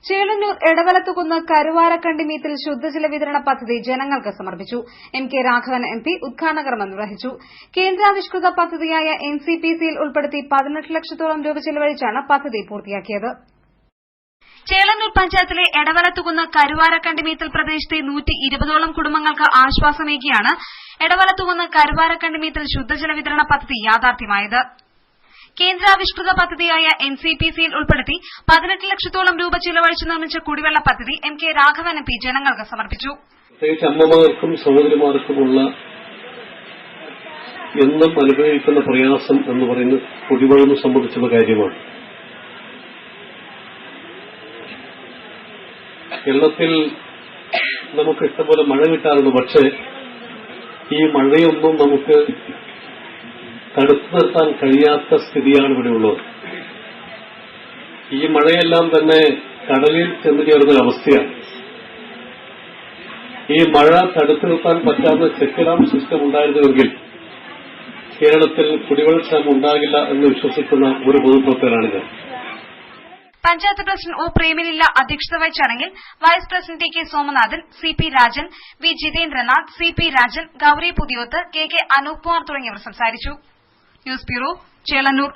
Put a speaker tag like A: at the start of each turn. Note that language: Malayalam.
A: ചേളന്നൂർ എടവലത്തുകുന്ന് കരുവാരക്കണ്ടിമീത്തിൽ ശുദ്ധജല വിതരണ പദ്ധതി ജനങ്ങൾക്ക് സമർപ്പിച്ചു. എം കെ രാഘവൻ MP ഉദ്ഘാടന കർമ്മം നിർവഹിച്ചു. കേന്ദ്രാവിഷ്കൃത പദ്ധതിയായ NCPCയിൽ ഉൾപ്പെടുത്തി 18 ലക്ഷത്തോളം രൂപ ചെലവഴിച്ചാണ് പദ്ധതി പൂർത്തിയാക്കിയത്. ചേളന്നൂർ പഞ്ചായത്തിലെ എടവലത്തുകുന്ന് കരുവാരക്കണ്ടിമീത്തിൽ പ്രദേശത്തെ 120ഓളം കുടുംബങ്ങൾക്ക് ആശ്വാസമേകിയാണ് എടവലത്തുകുന്ന് കരുവാരക്കണ്ടിമീത്തിൽ ശുദ്ധജല വിതരണ പദ്ധതി യാഥാർത്ഥ്യമായത്. കേന്ദ്രാവിഷ്കൃത പദ്ധതിയായ NCPCയിൽ ഉൾപ്പെടുത്തി 18 ലക്ഷത്തോളം രൂപ ചിലവഴിച്ച് നിർമ്മിച്ച കുടിവെള്ള പദ്ധതി എം കെ രാഘവൻ MP ജനങ്ങൾക്ക് സമർപ്പിച്ചു.
B: പ്രത്യേകിച്ച് അമ്മമാർക്കും സഹോദരിമാർക്കുമുള്ള എന്നും അനുഭവിക്കുന്ന പ്രയാസം എന്ന് പറയുന്നത് കുടിവെള്ളം സംബന്ധിച്ചുള്ള കാര്യമാണ്. കേരളത്തിൽ നമുക്ക് ഇഷ്ടംപോലെ മഴ കിട്ടാറുണ്ട്. പക്ഷേ ഈ മഴയൊന്നും നമുക്ക് തടുത്തു നിർത്താൻ കഴിയാത്ത സ്ഥിതിയാണ് ഇവിടെ ഉള്ളത്. ഈ മഴയെല്ലാം തന്നെ കടലിൽ ചെന്നു ചേർന്ന അവസ്ഥയാണ്. ഈ മഴ തടുത്തു നിർത്താൻ പറ്റാത്ത ചെക്ക് ഡാം സിസ്റ്റം ഉണ്ടായിരുന്നുവെങ്കിൽ കേരളത്തിൽ കുടിവെള്ളക്ഷാമം ഉണ്ടാകില്ല എന്ന് വിശ്വസിക്കുന്ന ഒരു പൊതുപ്രവർത്തകനാണിത്.
A: പഞ്ചായത്ത് പ്രസിഡന്റ് ഒ പ്രേമലില്ല അധ്യക്ഷത വഹിച്ച ചടങ്ങിൽ vice president T K Somanathan, CP Rajan, V Jitendranath, CP Rajan, Gauri Puthiyoth, KK Anoop Kumar തുടങ്ങിയവർ സംസാരിച്ചു. News bureau, Chelannur.